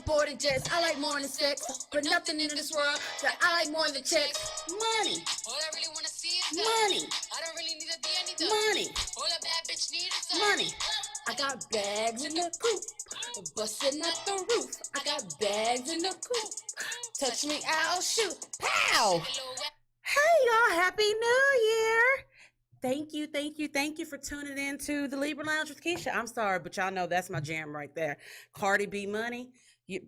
boarding jets. I like more than sex, but nothing in this world that I like more than checks. Money. All I really wanna see is money. I don't really need to be anything. Money. All a bad bitch need is money. I got bags in the coop, busting out the roof. I got bags in the coop. Touch me, I'll shoot. Pow! Hey y'all, Happy New Year! Thank you for tuning in to the Libra Lounge with Keisha. I'm sorry, but y'all know that's my jam right there. Cardi B money. You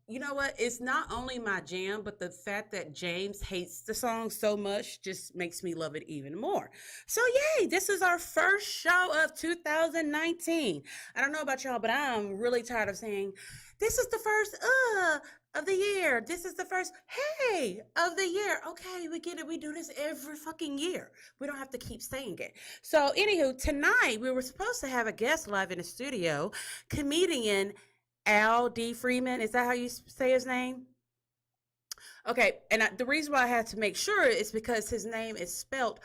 know what? It's not only my jam, but the fact that James hates the song so much just makes me love it even more. So yay, this is our first show of 2019. I don't know about y'all, but I'm really tired of saying, this is the first of the year. This is the first hey of the year. Okay, we get it. We do this every fucking year. We don't have to keep saying it. So anywho, tonight we were supposed to have a guest live in the studio, comedian R.D. Freeman. Is that how you say his name? Okay, and the reason why I had to make sure is because his name is spelled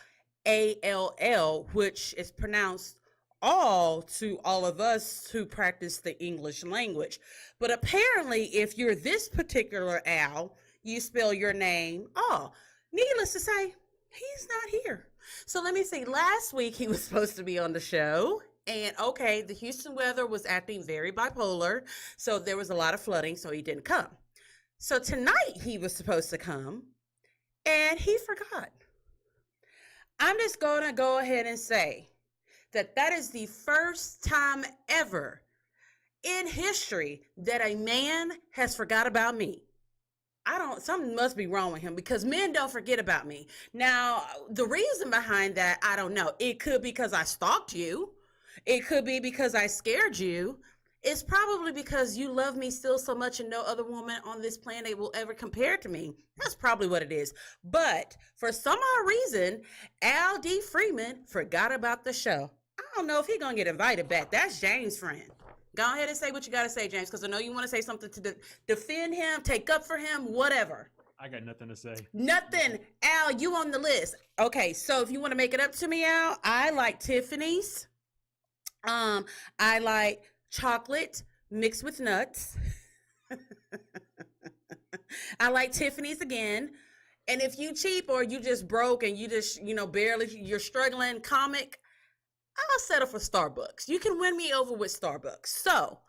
A-L-L, which is pronounced all to all of us who practice the English language. But apparently, if you're this particular Al, you spell your name all. Needless to say, he's not here. So let me see. Last week, he was supposed to be on the show. And okay, the Houston weather was acting very bipolar. So there was a lot of flooding, so he didn't come. So tonight, he was supposed to come, and he forgot. I'm just going to go ahead and say that is the first time ever in history that a man has forgot about me. Something must be wrong with him because men don't forget about me. Now, the reason behind that, I don't know. It could be because I stalked you. It could be because I scared you. It's probably because you love me still so much and no other woman on this planet will ever compare to me. That's probably what it is. But for some odd reason, R.D. Freeman forgot about the show. I don't know if he's going to get invited back. That's James' friend. Go ahead and say what you got to say, James, because I know you want to say something to defend him, take up for him, whatever. I got nothing to say. Nothing. Al, you on the list. Okay, so if you want to make it up to me, Al, I like Tiffany's. I like chocolate mixed with nuts. I like Tiffany's again. And if you cheap or you just broke and you just, barely, you're struggling comic, I'll settle for Starbucks. You can win me over with Starbucks. So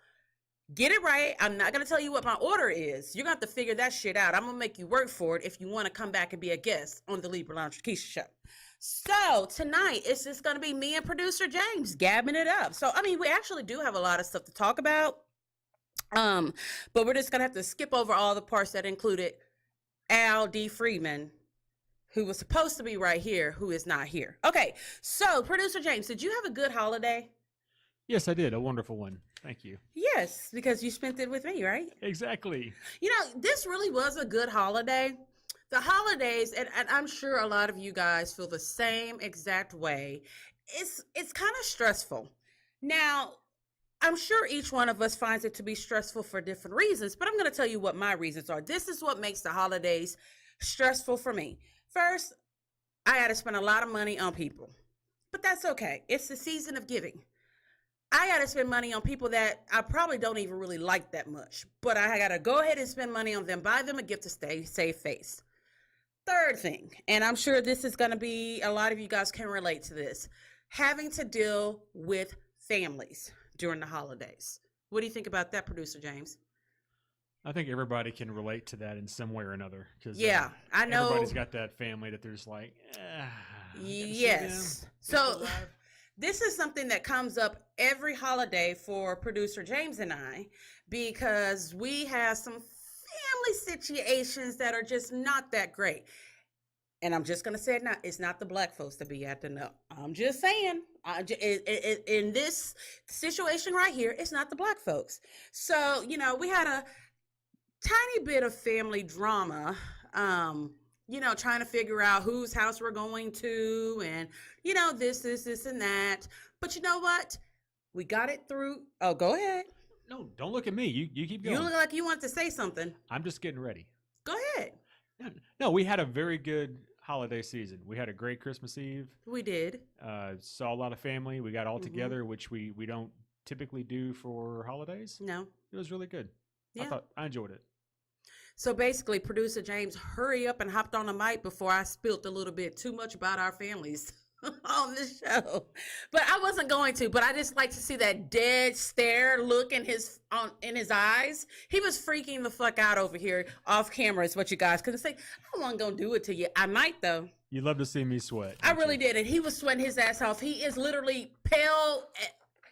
get it right. I'm not going to tell you what my order is. You're going to have to figure that shit out. I'm going to make you work for it if you want to come back and be a guest on the Libra Lounge with Keisha show. So tonight, it's just going to be me and producer James gabbing it up. So, we actually do have a lot of stuff to talk about. But we're just going to have to skip over all the parts that included R.D. Freeman, who was supposed to be right here, who is not here. Okay, so producer James, did you have a good holiday? Yes, I did. A wonderful one. Thank you. Yes, because you spent it with me, right? Exactly. This really was a good holiday. The holidays, and I'm sure a lot of you guys feel the same exact way. It's kind of stressful. Now, I'm sure each one of us finds it to be stressful for different reasons, but I'm going to tell you what my reasons are. This is what makes the holidays stressful for me. First, I got to spend a lot of money on people, but that's okay. It's the season of giving. I got to spend money on people that I probably don't even really like that much, but I got to go ahead and spend money on them, buy them a gift to save face. Third thing, and I'm sure this is going to be, a lot of you guys can relate to this, having to deal with families during the holidays. What do you think about that, producer James? I think everybody can relate to that in some way or another. Yeah, I know. Everybody's got that family that there's like, yes. So this is something that comes up every holiday for producer James and I, because we have some family situations that are just not that great. And I'm just going to say it now, it's not the black folks that be acting up. I'm just saying, in this situation right here, it's not the black folks. So, we had a tiny bit of family drama, trying to figure out whose house we're going to and, this, and that. But you know what? We got it through. Oh, go ahead. No, don't look at me. You keep going. You look like you want to say something. I'm just getting ready. Go ahead. No, we had a very good holiday season. We had a great Christmas Eve. We did. Saw a lot of family. We got all together, which we don't typically do for holidays. No. It was really good. Yeah. I enjoyed it. So basically, producer James hurry up and hopped on the mic before I spilt a little bit too much about our families on the show. But I wasn't going to. But I just like to see that dead stare look in his eyes. He was freaking the fuck out over here off camera. Is what you guys couldn't say. I wasn't gonna do it to you. I might though. You love to see me sweat. I really did, and he was sweating his ass off. He is literally pale.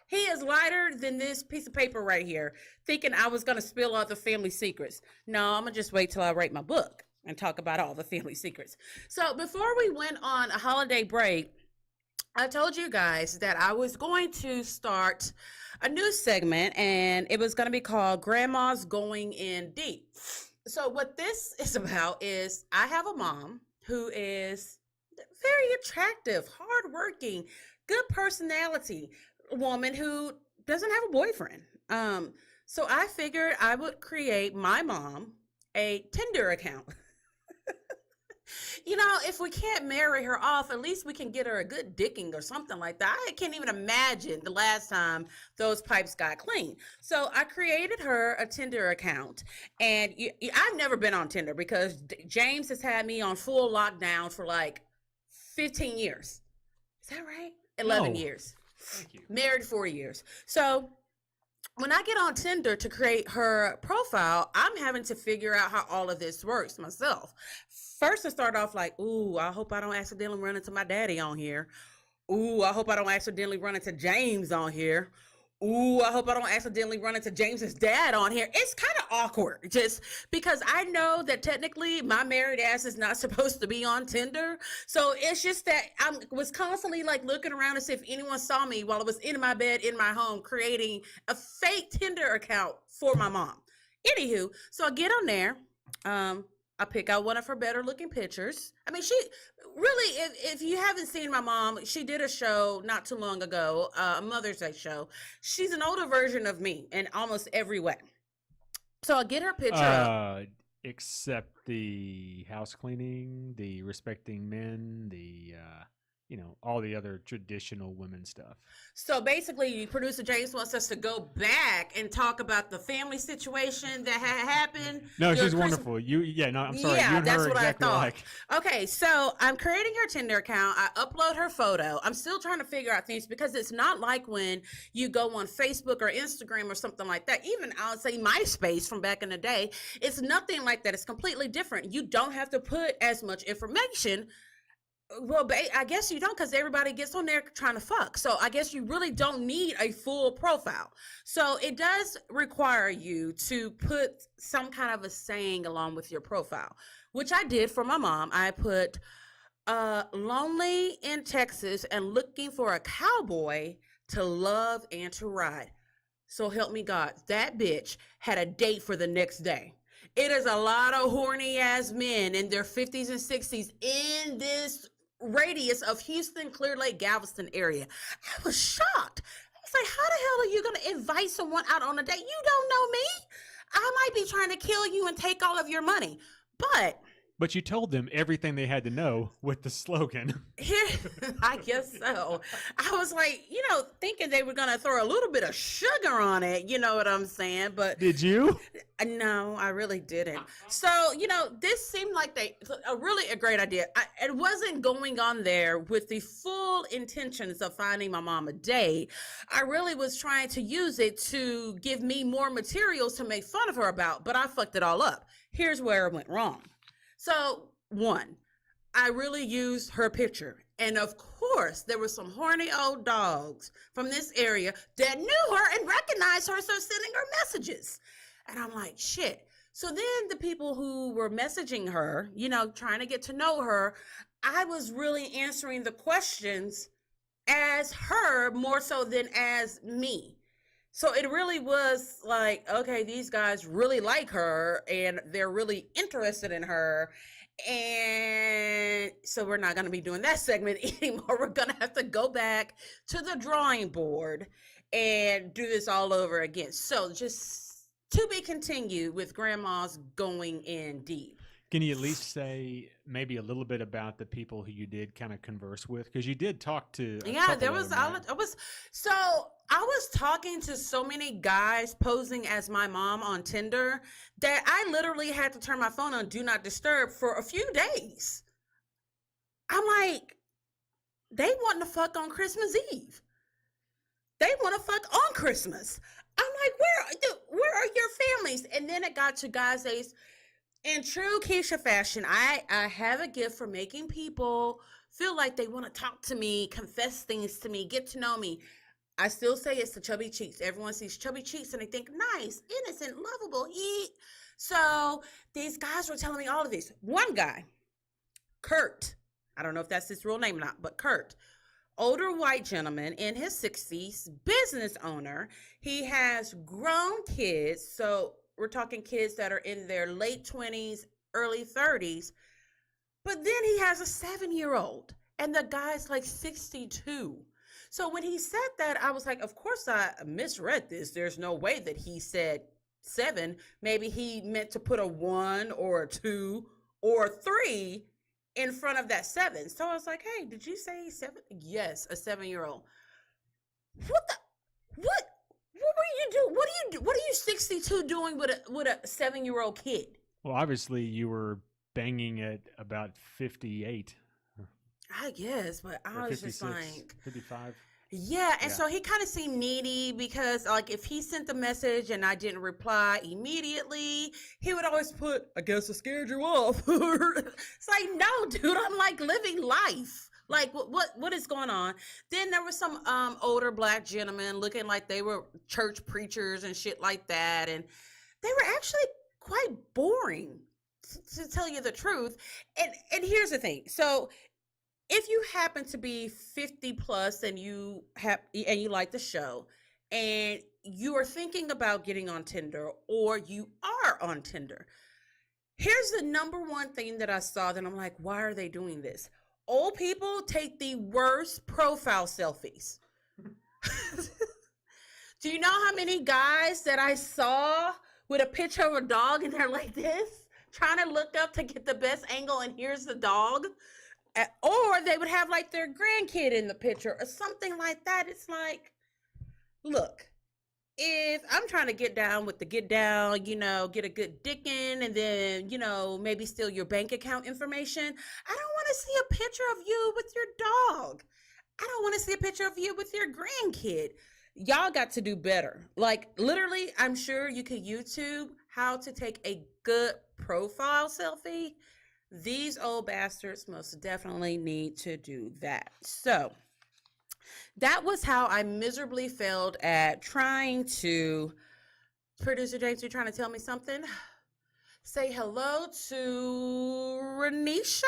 He is lighter than this piece of paper right here, thinking I was going to spill all the family secrets. No, I'm going to just wait till I write my book and talk about all the family secrets. So before we went on a holiday break, I told you guys that I was going to start a new segment, and it was going to be called Grandma's Going In Deep. So what this is about is I have a mom who is very attractive, hardworking, good personality woman who doesn't have a boyfriend. So I figured I would create my mom a Tindr account. You know, if we can't marry her off, at least we can get her a good dicking or something like that. I can't even imagine the last time those pipes got clean. So I created her a Tindr account, and I've never been on Tindr because James has had me on full lockdown for like 15 years. Is that right? 11 years. Thank you. Married 4 years. So when I get on Tindr to create her profile, I'm having to figure out how all of this works myself. First, I start off like, ooh, I hope I don't accidentally run into my daddy on here. Ooh, I hope I don't accidentally run into James on here. Ooh, I hope I don't accidentally run into James's dad on here. It's kind of awkward just because I know that technically my married ass is not supposed to be on Tindr. So it's just that I was constantly like looking around to see if anyone saw me while I was in my bed, in my home, creating a fake Tindr account for my mom. Anywho, so I get on there. I pick out one of her better looking pictures. I mean, she really, if you haven't seen my mom, she did a show not too long ago, a Mother's Day show. She's an older version of me in almost every way. So I get her picture up. Except the house cleaning, the respecting men, the, all the other traditional women stuff. So basically, producer James wants us to go back and talk about the family situation that had happened. No, she's wonderful. I'm sorry. Yeah, that's what exactly I thought. Okay, so I'm creating her Tindr account. I upload her photo. I'm still trying to figure out things because it's not like when you go on Facebook or Instagram or something like that. Even I'll say MySpace from back in the day. It's nothing like that. It's completely different. You don't have to put as much information. Well, I guess you don't because everybody gets on there trying to fuck. So I guess you really don't need a full profile. So it does require you to put some kind of a saying along with your profile, which I did for my mom. I put lonely in Texas and looking for a cowboy to love and to ride. So help me God, that bitch had a date for the next day. It is a lot of horny ass men in their 50s and 60s in this radius of Houston, Clear Lake, Galveston area. I was shocked. I was like, how the hell are you going to invite someone out on a date? You don't know me. I might be trying to kill you and take all of your money. But you told them everything they had to know with the slogan. Here, I guess so. I was like, thinking they were going to throw a little bit of sugar on it. You know what I'm saying? But did you? No, I really didn't. So, this seemed like a great idea. It wasn't going on there with the full intentions of finding my mom a date. I really was trying to use it to give me more materials to make fun of her about, but I fucked it all up. Here's where it went wrong. So, one, I really used her picture. And of course, there were some horny old dogs from this area that knew her and recognized her, so sending her messages. And I'm like, shit. So then the people who were messaging her, trying to get to know her, I was really answering the questions as her more so than as me. So it really was like, okay, these guys really like her and they're really interested in her. And so we're not going to be doing that segment anymore. We're going to have to go back to the drawing board and do this all over again. So just to be continued with Grandma's Going In Deep. Can you at least say maybe a little bit about the people who you did kind of converse with? Because you did talk to. Yeah, there was. So I was talking to so many guys posing as my mom on Tindr that I literally had to turn my phone on do not disturb for a few days. I'm like, they want to fuck on Christmas Eve. They want to fuck on Christmas. I'm like, where are your families? And then it got to guys days. In true Keisha fashion, I have a gift for making people feel like they want to talk to me, confess things to me, get to know me. I still say it's the chubby cheeks. Everyone sees chubby cheeks and they think nice, innocent, lovable. Eat. So these guys were telling me all of this. One guy, Kurt, I don't know if that's his real name or not, but Kurt, older white gentleman in his 60s, business owner. He has grown kids. So we're talking kids that are in their late 20s, early 30s. But then he has a 7-year-old and the guy's like 62. So when he said that, I was like, of course I misread this. There's no way that he said 7. Maybe he meant to put a 1 or a 2 or a 3 in front of that 7. So I was like, hey, did you say 7? Yes, a 7-year-old. What were you doing? What are you 62 doing with a 7-year-old kid? Well, obviously you were banging at about 58. I guess, but I was just like 55. Yeah, and so he kind of seemed needy because, like, if he sent the message and I didn't reply immediately, he would always put, I guess I scared you off. It's like, no, dude, I'm like living life. Like, what is going on? Then there were some older black gentlemen looking like they were church preachers and shit like that, and they were actually quite boring, to tell you the truth. And here's the thing. So if you happen to be 50 plus and you like the show and you are thinking about getting on Tindr or you are on Tindr, here's the number one thing that I saw that I'm like, why are they doing this? Old people take the worst profile selfies. Do you know how many guys that I saw with a picture of a dog and they're like this, trying to look up to get the best angle and here's the dog? Or they would have like their grandkid in the picture or something like that. It's like, look, if I'm trying to get down with the get down, get a good dick in and then, maybe steal your bank account information, I don't want to see a picture of you with your dog. I don't want to see a picture of you with your grandkid. Y'all got to do better. Like, literally, I'm sure you could YouTube how to take a good profile selfie. These old bastards most definitely need to do that. So that was how I miserably failed at trying to, producer James, you trying to tell me something? Say hello to Ranisa?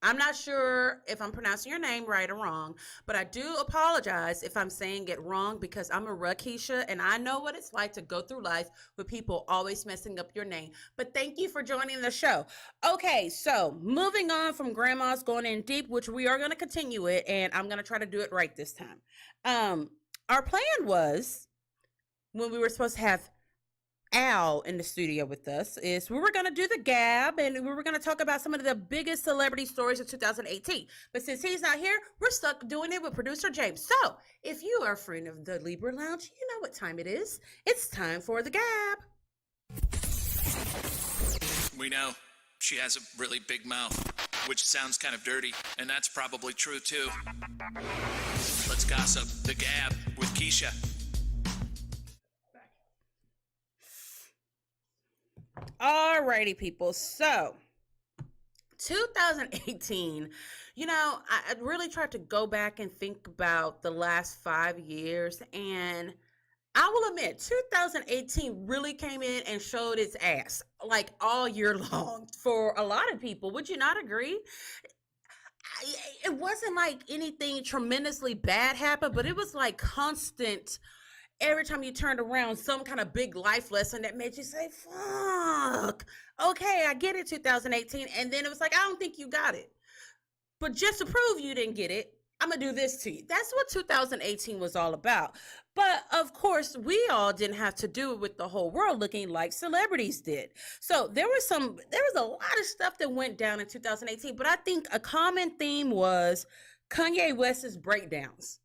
I'm not sure if I'm pronouncing your name right or wrong, but I do apologize if I'm saying it wrong because I'm a Keisha and I know what it's like to go through life with people always messing up your name. But thank you for joining the show. Okay, so moving on from Grandma's Going In Deep, which we are going to continue it, and I'm going to try to do it right this time. Our plan was, when we were supposed to have Al in the studio with us, is we were going to do the Gab and we were going to talk about some of the biggest celebrity stories of 2018. But since he's not here, we're stuck doing it with producer James. So if you are a friend of the Libra Lounge, you know what time it is. It's time for the Gab. We know she has a really big mouth, which sounds kind of dirty, and that's probably true too. Let's gossip. The Gab with Keisha. Alrighty, people. So 2018, I really tried to go back and think about the last 5 years, and I will admit 2018 really came in and showed its ass like all year long for a lot of people. Would you not agree? It wasn't like anything tremendously bad happened, but it was like constant. Every time you turned around, some kind of big life lesson that made you say, fuck, okay, I get it, 2018. And then it was like, I don't think you got it. But just to prove you didn't get it, I'm going to do this to you. That's what 2018 was all about. But of course, we all didn't have to do it with the whole world looking like celebrities did. So there was a lot of stuff that went down in 2018. But I think a common theme was Kanye West's breakdowns.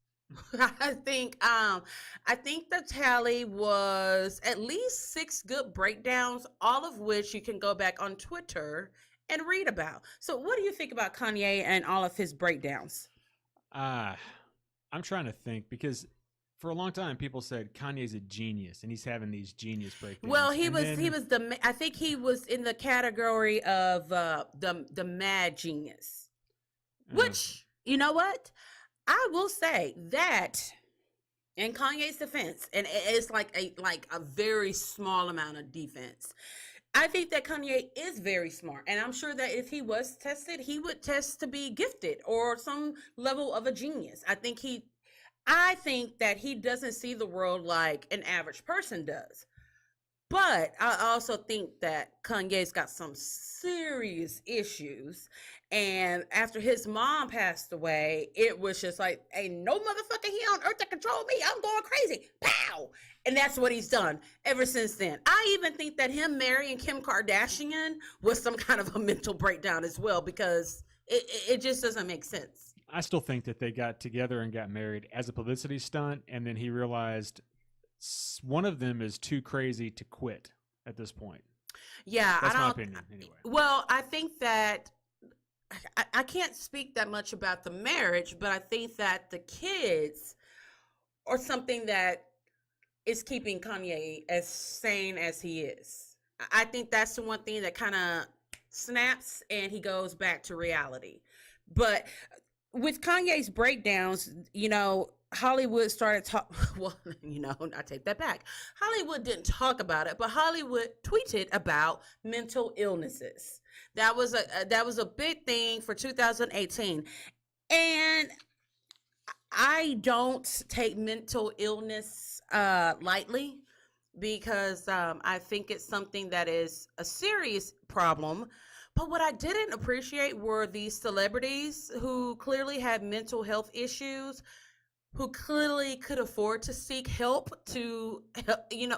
I think the tally was at least 6 good breakdowns, all of which you can go back on Twitter and read about. So what do you think about Kanye and all of his breakdowns? Ah, I'm trying to think because for a long time people said Kanye's a genius and he's having these genius breakdowns. Well, And he was I think he was in the category of the mad genius. Which, you know what? I will say that in Kanye's defense, and it's like a very small amount of defense. I think that Kanye is very smart, and I'm sure that if he was tested, he would test to be gifted or some level of a genius. I think that he doesn't see the world like an average person does. But I also think that Kanye's got some serious issues. And after his mom passed away, it was just like, ain't no motherfucker here on earth that control me. I'm going crazy. Pow! And that's what he's done ever since then. I even think that him marrying Kim Kardashian was some kind of a mental breakdown as well, because it just doesn't make sense. I still think that they got together and got married as a publicity stunt, and then he realized one of them is too crazy to quit at this point. Yeah, That's I my don't. opinion, anyway. Well, I think that I can't speak that much about the marriage, but I think that the kids are something that is keeping Kanye as sane as he is. I think that's the one thing that kind of snaps and he goes back to reality. But with Kanye's breakdowns, Hollywood started talk. Well, I take that back. Hollywood didn't talk about it, but Hollywood tweeted about mental illnesses. That was a big thing for 2018, and I don't take mental illness lightly, because I think it's something that is a serious problem. But what I didn't appreciate were these celebrities who clearly had mental health issues, who clearly could afford to seek help to,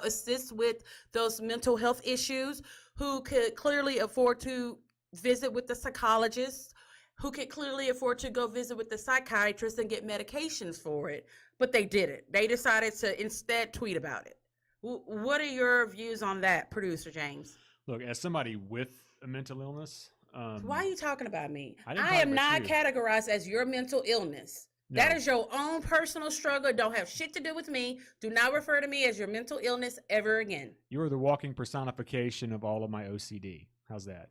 assist with those mental health issues, who could clearly afford to visit with the psychologist, who could clearly afford to go visit with the psychiatrist and get medications for it. But they didn't. They decided to instead tweet about it. What are your views on that, Producer James? Look, as somebody with a mental illness, Why are you talking about me? I didn't I talk am about not you. categorized as your mental illness. No. That is your own personal struggle. Don't have shit to do with me. Do not refer to me as your mental illness ever again. You're the walking personification of all of my OCD. How's that?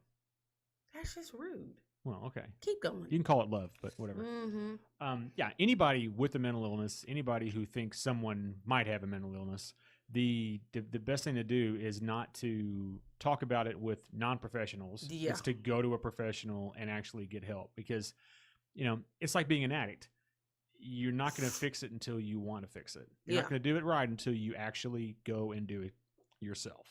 That's just rude. Well, okay. Keep going. You can call it love, but whatever. Mm-hmm. Yeah, anybody with a mental illness, anybody who thinks someone might have a mental illness, the best thing to do is not to talk about it with non-professionals. Yeah. It's to go to a professional and actually get help, because it's like being an addict. You're not going to fix it until you want to fix it. You're not going to do it right until you actually go and do it yourself.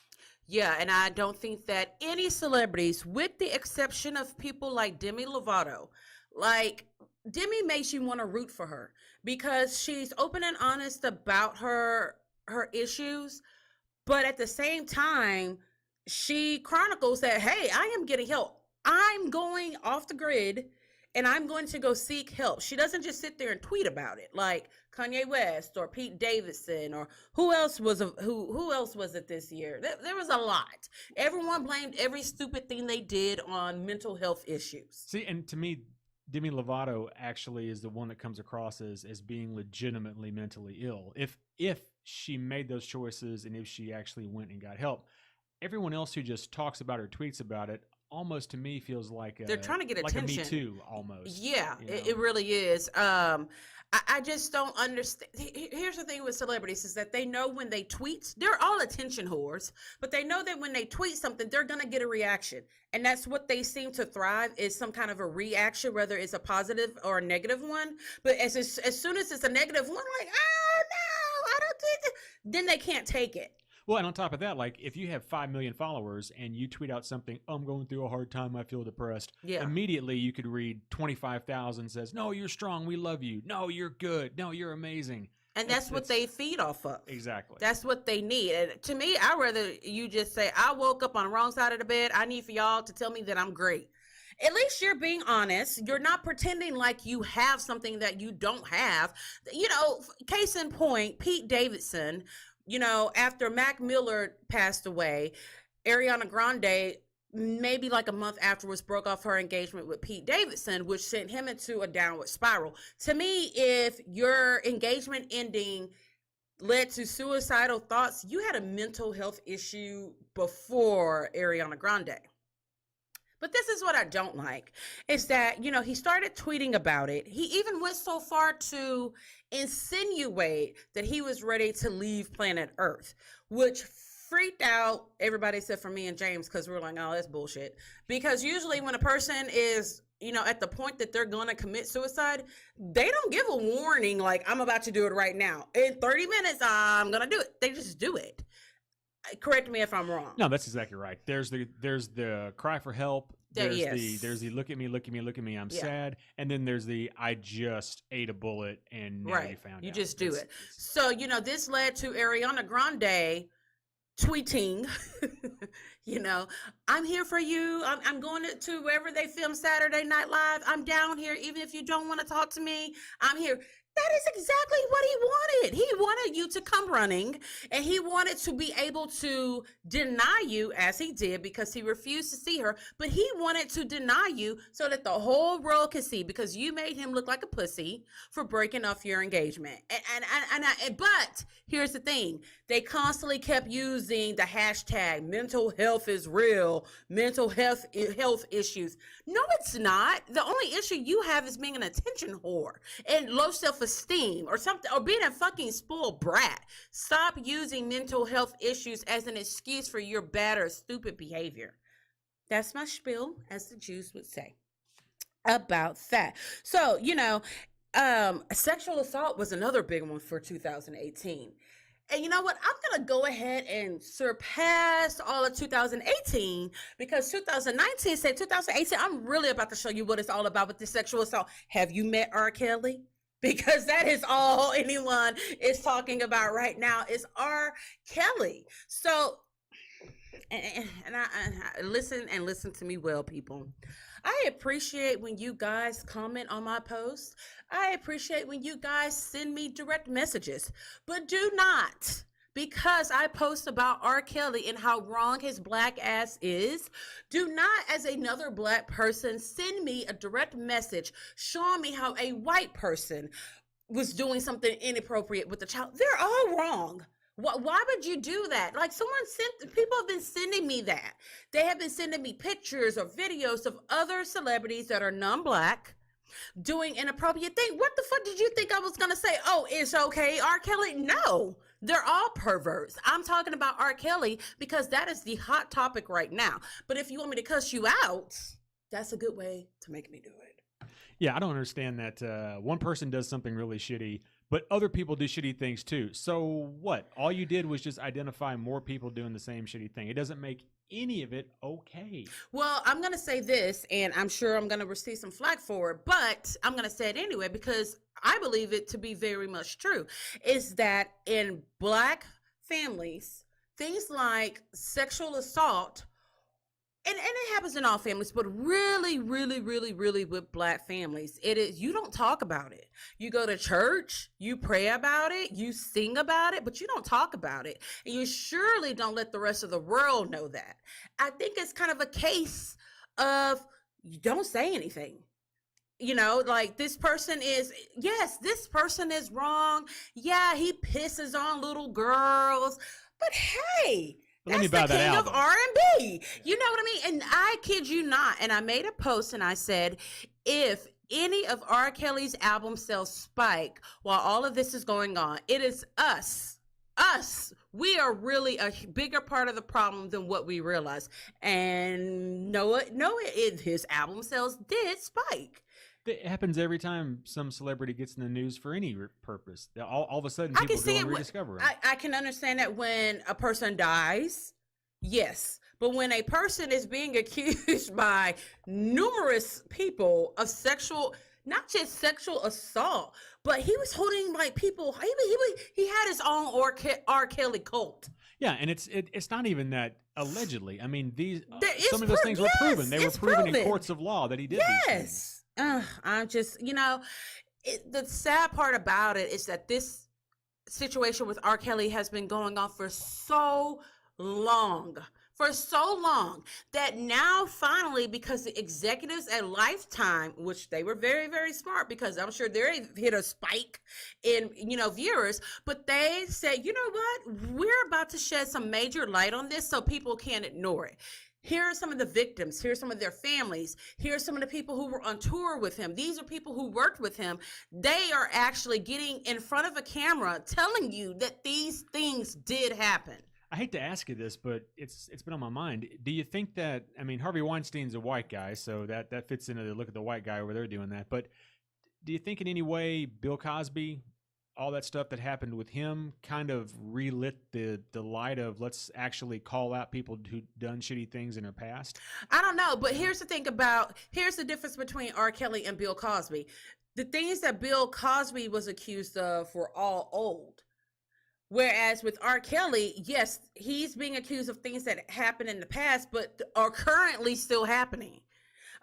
Yeah, and I don't think that any celebrities, with the exception of people like Demi Lovato, like Demi makes you want to root for her because she's open and honest about her issues, but at the same time, she chronicles that, hey, I am getting help. I'm going off the grid and I'm going to go seek help. She doesn't just sit there and tweet about it like Kanye West or Pete Davidson or who else was it this year? There was a lot. Everyone blamed every stupid thing they did on mental health issues. See, and to me, Demi Lovato actually is the one that comes across as being legitimately mentally ill. If she made those choices and if she actually went and got help, everyone else who just talks about it or tweets about it almost to me feels like they're trying to get like attention. a Me Too almost. Yeah, it really is. I just don't understand. Here's the thing with celebrities is that they know when they tweet, they're all attention whores, but they know that when they tweet something, they're going to get a reaction. And that's what they seem to thrive is some kind of a reaction, whether it's a positive or a negative one. But as soon as it's a negative one, like, oh no, I don't think that, then they can't take it. Well, and on top of that, like if you have 5 million followers and you tweet out something, I'm going through a hard time, I feel depressed. Yeah. Immediately you could read 25,000 says, no, you're strong, we love you. No, you're good. No, you're amazing. And that's what they feed off of. Exactly. That's what they need. And to me, I'd rather you just say, I woke up on the wrong side of the bed. I need for y'all to tell me that I'm great. At least you're being honest. You're not pretending like you have something that you don't have. You know, case in point, Pete Davidson, you know, after Mac Miller passed away, Ariana Grande, maybe like a month afterwards, broke off her engagement with Pete Davidson, which sent him into a downward spiral. To me, if your engagement ending led to suicidal thoughts, you had a mental health issue before Ariana Grande. But this is what I don't like, is that, you know, he started tweeting about it. He even went so far to insinuate that he was ready to leave planet Earth, which freaked out everybody except for me and James, because we're like, oh, that's bullshit. Because usually when a person is, you know, at the point that they're going to commit suicide, they don't give a warning like, I'm about to do it right now. In 30 minutes, I'm going to do it. They just do it. Correct me if I'm wrong. No, that's exactly right. There's the cry for help. There's the look at me, I'm sad. And then there's the I just ate a bullet and now you found out. You just do it. So, you know, this led to Ariana Grande tweeting, you know, I'm here for you. I'm going to wherever they film Saturday Night Live. I'm down here. Even if you don't want to talk to me, I'm here. That is exactly what he wanted. He wanted you to come running, and he wanted to be able to deny you, as he did, because he refused to see her. But he wanted to deny you so that the whole world could see, because you made him look like a pussy for breaking off your engagement. But here's the thing. They constantly kept using the hashtag mental health is real, mental health issues. No, it's not. The only issue you have is being an attention whore and low self-esteem or something, or being a fucking spoiled brat. Stop using mental health issues as an excuse for your bad or stupid behavior. That's my spiel, as the Jews would say about that. So, you know, sexual assault was another big one for 2018. And you know what? I'm going to go ahead and surpass all of 2018, because 2019 said 2018, I'm really about to show you what it's all about with the sexual assault. Have you met R. Kelly? Because that is all anyone is talking about right now is R. Kelly. So, and I listen to me well, people. I appreciate when you guys comment on my posts. I appreciate when you guys send me direct messages. But do not, because I post about R. Kelly and how wrong his black ass is, do not, as another black person, send me a direct message showing me how a white person was doing something inappropriate with the child. They're all wrong. Why would you do that? Like, people have been sending me that. They have been sending me pictures or videos of other celebrities that are non-black doing inappropriate thing. What the fuck did you think I was going to say? Oh, it's okay, R. Kelly? No, they're all perverts. I'm talking about R. Kelly because that is the hot topic right now. But if you want me to cuss you out, that's a good way to make me do it. Yeah, I don't understand that one person does something really shitty, but other people do shitty things too. So what? All you did was just identify more people doing the same shitty thing. It doesn't make any of it okay. Well, I'm going to say this, and I'm sure I'm going to receive some flack for it, but I'm going to say it anyway because I believe it to be very much true, is that in black families, things like sexual assault, and it happens in all families, but really, really, really, really with black families, it is, you don't talk about it. You go to church, you pray about it, you sing about it, but you don't talk about it. And you surely don't let the rest of the world know that. I think it's kind of a case of you don't say anything. You know, like this person is wrong. Yeah, he pisses on little girls, but hey, that's the king of R&B. You know what I mean? And I kid you not. And I made a post and I said, if any of R. Kelly's album sales spike while all of this is going on, it is us. We are really a bigger part of the problem than what we realize. And his album sales did spike. It happens every time some celebrity gets in the news for any purpose. All of a sudden, people go and rediscover it. I can understand that when a person dies, yes. But when a person is being accused by numerous people of not just sexual assault, but he was holding like people, he had his own R. Kelly cult. Yeah, and it's not even that Allegedly. I mean, these There is some of those things were proven. They were it's proven in proven. courts of law that he did these things. Yes. I'm just, the sad part about it is that this situation with R. Kelly has been going on for so long. That now finally, because the executives at Lifetime, which they were very, very smart, because I'm sure they hit a spike in, viewers, but they said, you know what, we're about to shed some major light on this so people can't ignore it. Here are some of the victims. Here's some of their families. Here's some of the people who were on tour with him. These are people who worked with him. They are actually getting in front of a camera telling you that these things did happen. I hate to ask you this, but it's been on my mind. Do you think that, I mean, Harvey Weinstein's a white guy, so that fits into the look at the white guy over there doing that. But do you think in any way Bill Cosby, all that stuff that happened with him, kind of relit the light of let's actually call out people who done shitty things in their past? I don't know, but here's the difference between R. Kelly and Bill Cosby. The things that Bill Cosby was accused of were all old. Whereas with R. Kelly, yes, he's being accused of things that happened in the past, but are currently still happening.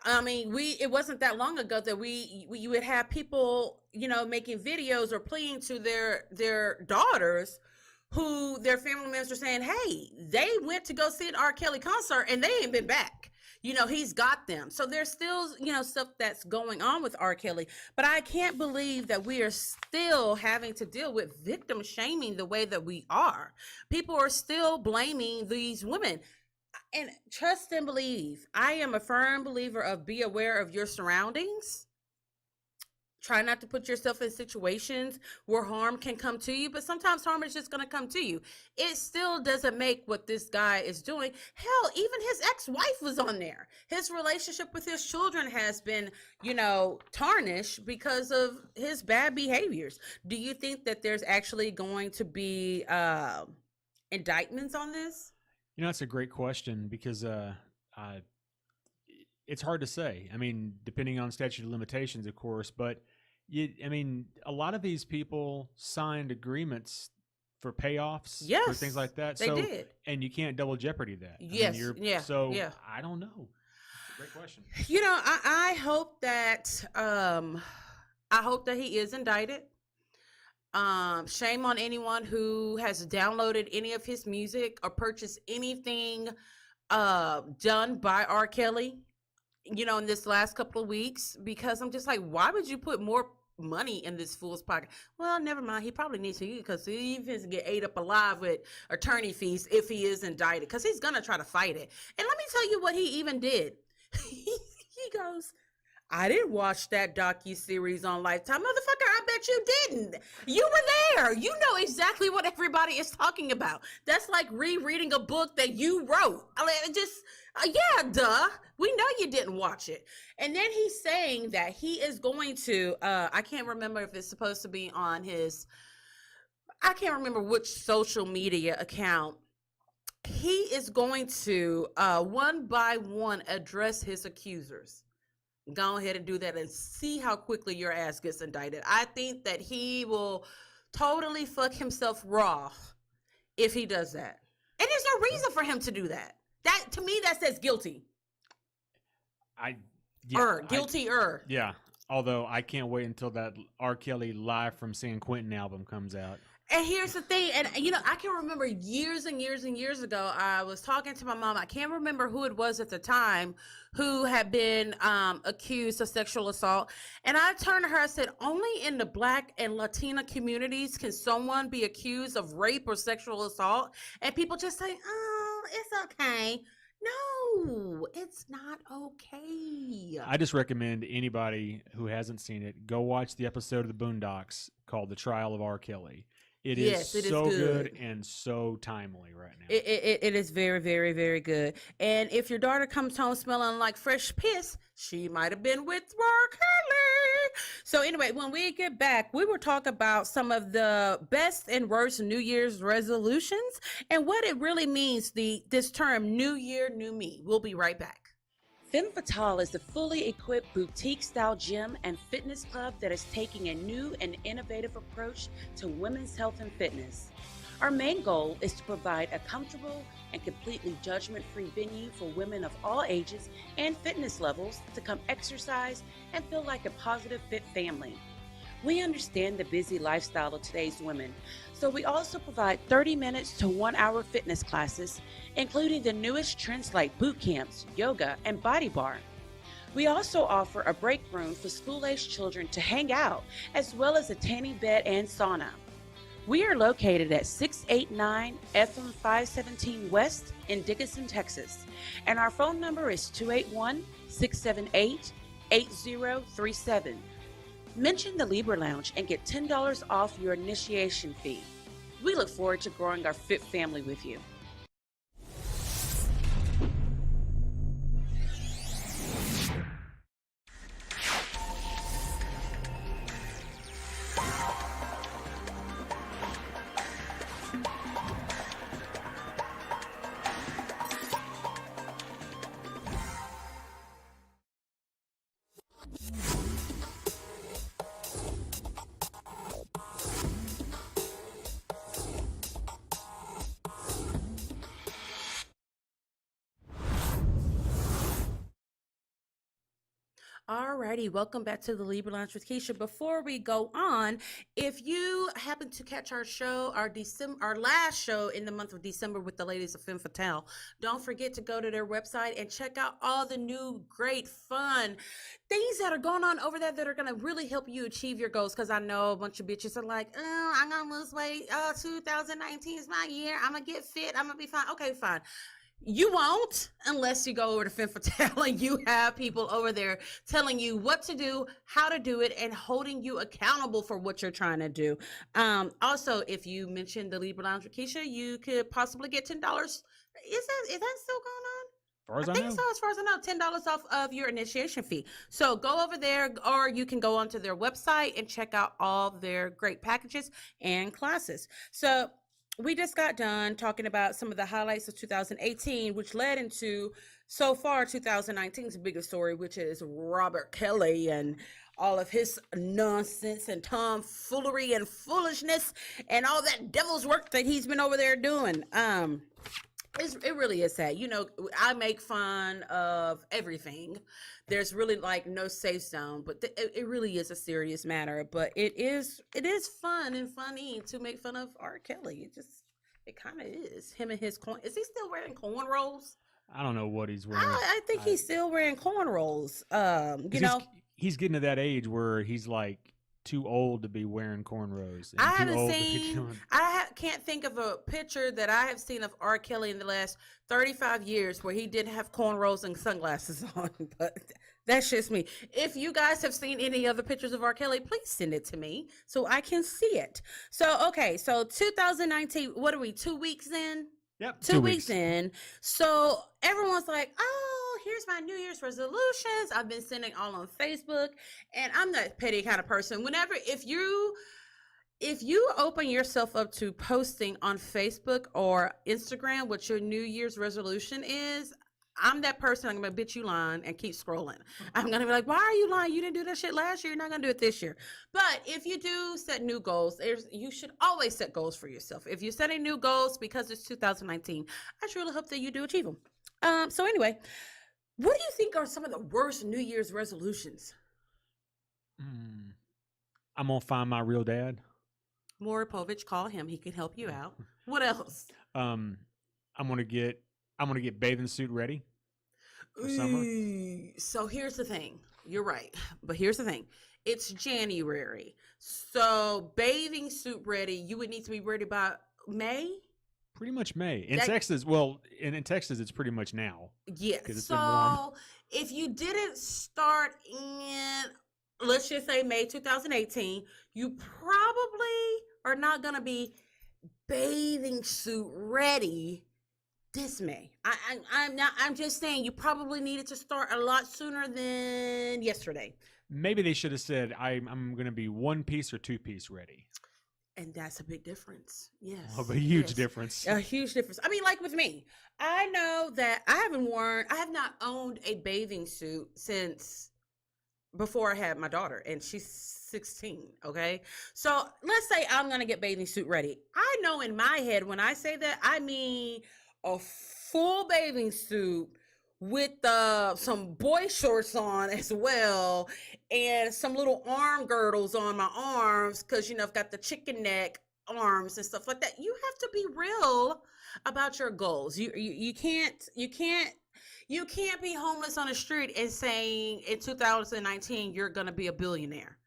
I mean, it wasn't that long ago that you would have people, making videos or pleading to their daughters who their family members are saying, hey, they went to go see an R. Kelly concert and they ain't been back. He's got them. So there's still, stuff that's going on with R. Kelly. But I can't believe that we are still having to deal with victim shaming the way that we are. People are still blaming these women. And trust and believe. I am a firm believer of be aware of your surroundings. Try not to put yourself in situations where harm can come to you, but sometimes harm is just going to come to you. It still doesn't make what this guy is doing. Hell, even his ex-wife was on there. His relationship with his children has been, tarnished because of his bad behaviors. Do you think that there's actually going to be indictments on this? That's a great question because it's hard to say. I mean, depending on statute of limitations, of course, but a lot of these people signed agreements for payoffs, yes, for things like that. They did. And you can't double jeopardy that. Yes. I don't know. Great question. I hope that he is indicted. Shame on anyone who has downloaded any of his music or purchased anything done by R. Kelly, in this last couple of weeks, because I'm just like, why would you put more money in this fool's pocket? Well, never mind. He probably needs to, because he needs to get ate up alive with attorney fees if he is indicted, because he's going to try to fight it. And let me tell you what he even did. He goes, I didn't watch that docuseries on Lifetime. Motherfucker, I bet you didn't. You were there. You know exactly what everybody is talking about. That's like rereading a book that you wrote. I mean, yeah, duh. We know you didn't watch it. And then he's saying that he is going to, I can't remember if it's supposed to be on I can't remember which social media account. He is going to, one by one, address his accusers. Go ahead and do that and see how quickly your ass gets indicted. I think that he will totally fuck himself raw if he does that. And there's no reason for him to do that. That, to me, that says guilty. Guilty-er. Yeah. Although I can't wait until that R. Kelly Live from San Quentin album comes out. And here's the thing, and I can remember years and years and years ago, I was talking to my mom. I can't remember who it was at the time who had been accused of sexual assault. And I turned to her, I said, only in the Black and Latina communities can someone be accused of rape or sexual assault. And people just say, oh, it's okay. No, it's not okay. I just recommend anybody who hasn't seen it, go watch the episode of the Boondocks called The Trial of R. Kelly. It is so good and so timely right now. It is very, very, very good. And if your daughter comes home smelling like fresh piss, she might have been with R. Kelly. So anyway, when we get back, we will talk about some of the best and worst New Year's resolutions and what it really means, this term, New Year, New Me. We'll be right back. Femme Fatale is the fully equipped boutique-style gym and fitness club that is taking a new and innovative approach to women's health and fitness. Our main goal is to provide a comfortable and completely judgment-free venue for women of all ages and fitness levels to come exercise and feel like a positive fit family. We understand the busy lifestyle of today's women, so we also provide 30 minutes to 1 hour fitness classes, including the newest trends like boot camps, yoga, and body bar. We also offer a break room for school-aged children to hang out, as well as a tanning bed and sauna. We are located at 689 FM 517 West in Dickinson, Texas, and our phone number is 281-678-8037. Mention the Libra Lounge and get $10 off your initiation fee. We look forward to growing our fit family with you. Alrighty, welcome back to the Libra Lounge with Keisha. Before we go on, if you happen to catch our show, our last show in the month of December with the ladies of Femme Fatale, don't forget to go to their website and check out all the new, great, fun things that are going on over there that are going to really help you achieve your goals. Because I know a bunch of bitches are like, oh, I'm going to lose weight. 2019 is my year. I'm going to get fit. I'm going to be fine. Okay, fine. You won't unless you go over to Femme Fatale and you have people over there telling you what to do, how to do it, and holding you accountable for what you're trying to do. Also, if you mention the Libra Lounge with Keisha, you could possibly get $10. Is that still going on? As I think so. As far as I know, $10 off of your initiation fee. So go over there, or you can go onto their website and check out all their great packages and classes. So we just got done talking about some of the highlights of 2018, which led into so far 2019's biggest story, which is r.kelly and all of his nonsense and tomfoolery and foolishness and all that devil's work that he's been over there doing. It really is sad. You know, I make fun of everything. There's really like no safe zone, but it really is a serious matter. But it is fun and funny to make fun of R. Kelly. It kind of is. Him and his corn. Is he still wearing cornrows? I don't know what he's wearing. I think he's still wearing cornrows. You know, he's getting to that age where he's like too old to be wearing cornrows. I haven't seen. Can't think of a picture that I have seen of R. Kelly in the last 35 years where he didn't have cornrows and sunglasses on. But that's just me. If you guys have seen any other pictures of R. Kelly, please send it to me so I can see it. So okay, so 2019. What are we? 2 weeks in? Yep, 2 weeks in. So everyone's like, oh, here's my New Year's resolutions. I've been sending all on Facebook, and I'm that petty kind of person. If you open yourself up to posting on Facebook or Instagram what your New Year's resolution is, I'm that person. I'm going to bitch you lying and keep scrolling. I'm going to be like, why are you lying? You didn't do that shit last year. You're not going to do it this year. But if you do set new goals, you should always set goals for yourself. If you're setting new goals because it's 2019, I truly hope that you do achieve them. So anyway, what do you think are some of the worst New Year's resolutions? I'm going to find my real dad. Maury Povich, call him. He can help you out. What else? I'm gonna get bathing suit ready for summer. So here's the thing. You're right, but here's the thing. It's January, so bathing suit ready. You would need to be ready by May. Pretty much May. In Texas, in Texas, it's pretty much now. Yes. It's been warm. If you didn't start in, let's just say May 2018, you probably are not going to be bathing suit ready this May. I'm just saying you probably needed to start a lot sooner than yesterday. Maybe they should have said, I'm going to be 1 piece or 2 piece ready. And that's a big difference. Yes. Oh, a huge difference. A huge difference. I mean, like with me, I know that I have not owned a bathing suit since before I had my daughter, and she's 16. Okay, so let's say I'm gonna get bathing suit ready. I know in my head when I say that, I mean a full bathing suit with some boy shorts on as well, and some little arm girdles on my arms, because I've got the chicken neck arms and stuff like that. You have to be real about your goals. You can't be homeless on the street and saying in 2019 you're gonna be a billionaire.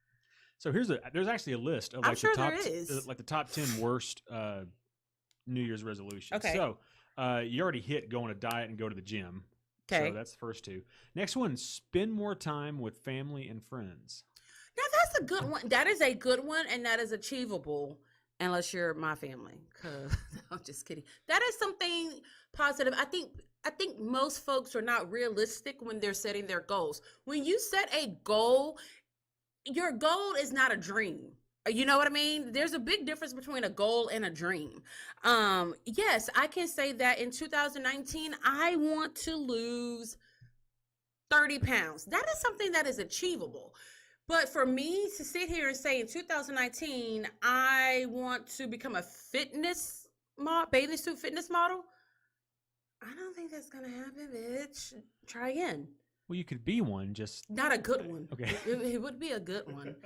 So there's actually a list of I'm like sure the top there is. like the top 10 worst New Year's resolutions. Okay. So you already hit go on a diet and go to the gym. Okay. So that's the first two. Next one, spend more time with family and friends. Now that's a good one. That is a good one, and that is achievable unless you're my family. Cause I'm just kidding. That is something positive. I think most folks are not realistic when they're setting their goals. When you set a goal, your goal is not a dream. You know what I mean? There's a big difference between a goal and a dream. Yes, I can say that in 2019, I want to lose 30 pounds. That is something that is achievable. But for me to sit here and say in 2019, I want to become a bathing suit fitness model, I don't think that's going to happen, bitch. Try again. Well, you could be one, just Not a good one. Okay. It would be a good one.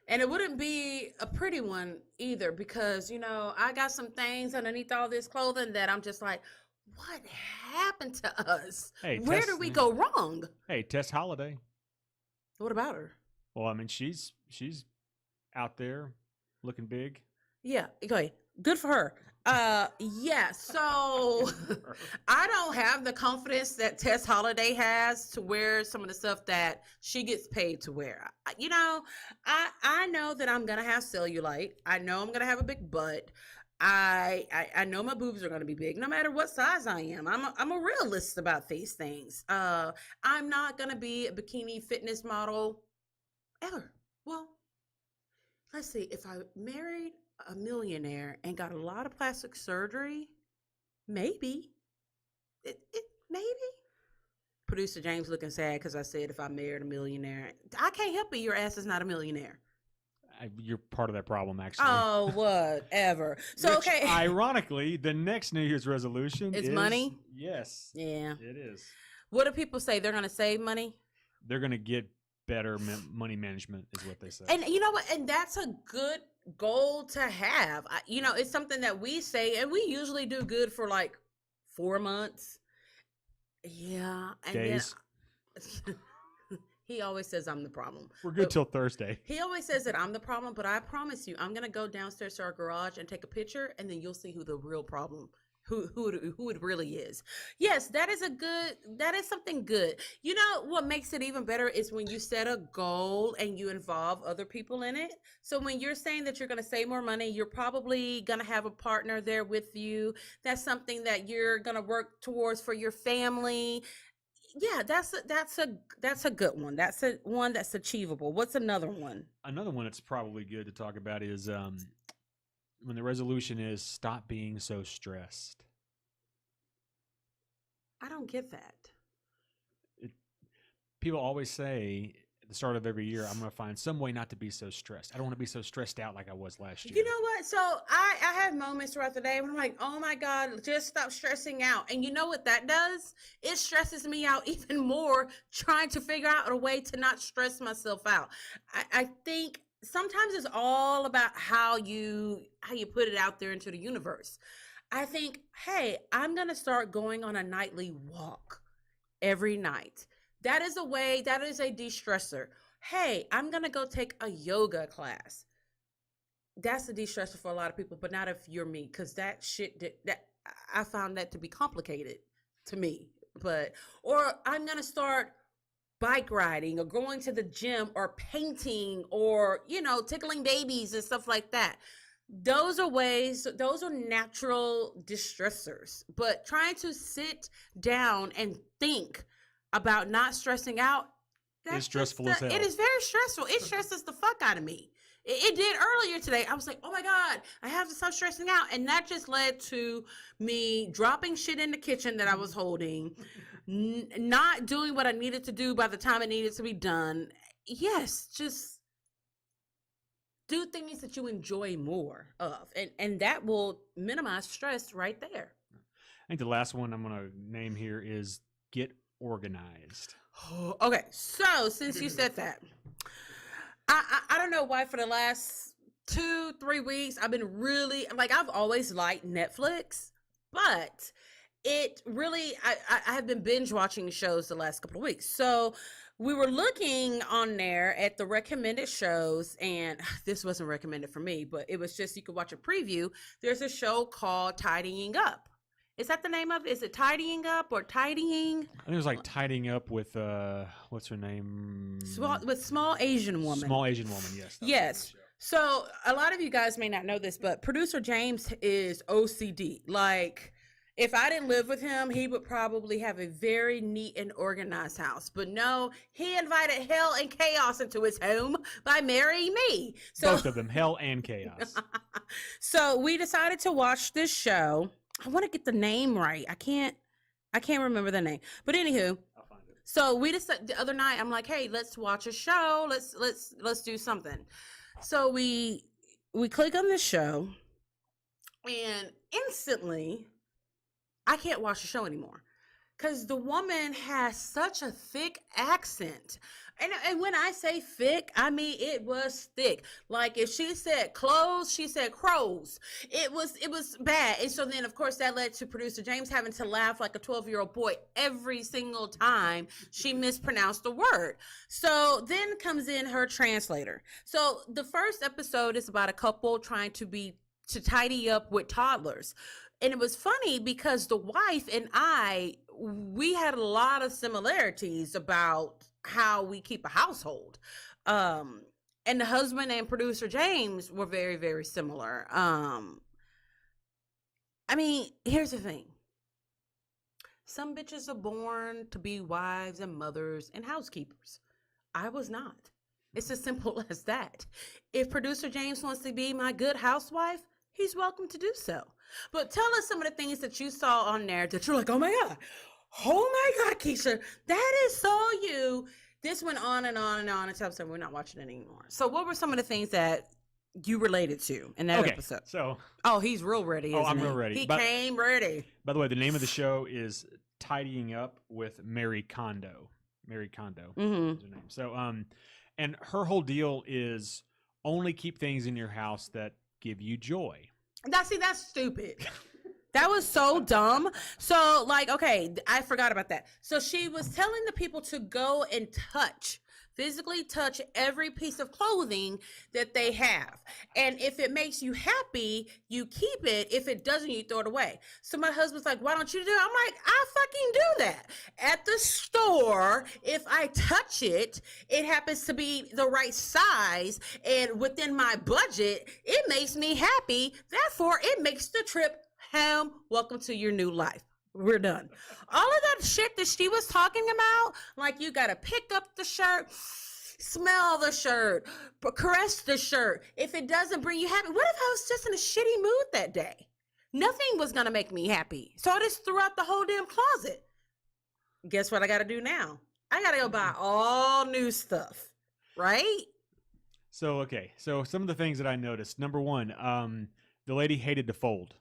And it wouldn't be a pretty one either, because, I got some things underneath all this clothing that I'm just like, what happened to us? Hey, Where did we go wrong? Hey, Tess Holiday. What about her? Well, I mean, she's out there looking big. Yeah, okay. Good for her. Yeah, so I don't have the confidence that Tess Holiday has to wear some of the stuff that she gets paid to wear. I know that I'm gonna have cellulite. I know I'm gonna have a big butt. I know my boobs are gonna be big, no matter what size I am. I'm a realist about these things. I'm not gonna be a bikini fitness model ever. Well, let's see. If I married a millionaire and got a lot of plastic surgery, maybe. Maybe. Producer James looking sad because I said if I married a millionaire. I can't help it. Your ass is not a millionaire. You're part of that problem, actually. Oh, whatever. So, Which, okay. Ironically, the next New Year's resolution Is is money? Yes. Yeah. It is. What do people say? They're going to save money? They're going to get better money management is what they say. And you know what? And that's a good goal to have. It's something that we say, and we usually do good for like 4 months. Yeah. And Days. Then he always says I'm the problem. We're good till Thursday. He always says that I'm the problem, but I promise you, I'm going to go downstairs to our garage and take a picture, and then you'll see who the real problem who it really is. Yes, that is something good. What makes it even better is when you set a goal and you involve other people in it. So when you're saying that you're going to save more money, you're probably going to have a partner there with you. That's something that you're going to work towards for your family. Yeah, that's a good one. That's a one that's achievable. What's another one? Another one that's probably good to talk about is when the resolution is stop being so stressed. I don't get that. People always say at the start of every year, I'm going to find some way not to be so stressed. I don't want to be so stressed out like I was last year. You know what? So I have moments throughout the day when I'm like, oh my God, just stop stressing out. And you know what that does? It stresses me out even more trying to figure out a way to not stress myself out. I think sometimes it's all about how you put it out there into the universe. I think, hey, I'm going to start going on a nightly walk every night. That is a de-stressor. Hey, I'm going to go take a yoga class. That's a de-stressor for a lot of people, but not if you're me, because that I found that to be complicated to me. Or I'm going to start bike riding or going to the gym or painting or, tickling babies and stuff like that. Those are natural distressors. But trying to sit down and think about not stressing out, it's stressful as hell. It is very stressful. It stresses the fuck out of me. It did earlier today. I was like, oh my God, I have to stop stressing out. And that just led to me dropping shit in the kitchen that I was holding, not doing what I needed to do by the time it needed to be done. yes, just do things that you enjoy more of, and that will minimize stress right there. I think the last one I'm going to name here is get organized. Okay, so since you said that, I don't know why for the last 2-3 weeks I've been really like, I've always liked Netflix, but it really I have been binge watching shows the last couple of weeks. So we were looking on there at the recommended shows, and this wasn't recommended for me, but it was just, you could watch a preview. There's a show called Tidying Up. Is that the name of it? Is it Tidying Up or Tidying? I think it was like tidying up with what's her name? Small Asian woman. Small Asian woman, yes. Yes. So a lot of you guys may not know this, but producer James is OCD. Like, if I didn't live with him, he would probably have a very neat and organized house. But no, he invited hell and chaos into his home by marrying me. So Both of them, hell and chaos. so we decided to watch this show. I want to get the name right. I can't remember the name. But anywho, I'll find it. so we decided the other night, I'm like, hey, let's watch a show. Let's do something. So we click on the show, and instantly I can't watch the show anymore because the woman has such a thick accent. And when I say thick, I mean it was thick. Like, if she said clothes, she said crows. It was bad. And so then, of course, that led to producer James having to laugh like a 12-year-old boy every single time she mispronounced the word. So then comes in her translator. So the first episode is about a couple trying to tidy up with toddlers. And it was funny because the wife and we had a lot of similarities about how we keep a household. And the husband and producer James were very, very similar. I mean, here's the thing. Some bitches are born to be wives and mothers and housekeepers. I was not. It's as simple as that. If producer James wants to be my good housewife, he's welcome to do so. But tell us some of the things that you saw on there that you're like, oh my God, Keisha, that is so you. This went on and on and on until we're not watching it anymore. So what were some of the things that you related to in that episode? So, he's real ready. I'm real ready. He came ready. By the way, the name of the show is Tidying Up with Mary Kondo. Mary Kondo is her name. So, and her whole deal is only keep things in your house that give you joy. That's stupid. That was so dumb. So, like, okay, I forgot about that. So she was telling the people to go and physically touch every piece of clothing that they have. And if it makes you happy, you keep it. If it doesn't, you throw it away. So my husband's like, why don't you do it? I'm like, I fucking do that. At the store, if I touch it, it happens to be the right size and within my budget, it makes me happy. Therefore, it makes the trip home. Welcome to your new life. We're done. All of that shit that she was talking about, like you got to pick up the shirt, smell the shirt, caress the shirt. If it doesn't bring you happy, what if I was just in a shitty mood that day? Nothing was going to make me happy. So I just threw out the whole damn closet. Guess what I got to do now? I got to go buy all new stuff, right? So, okay. So some of the things that I noticed. Number one, the lady hated to fold.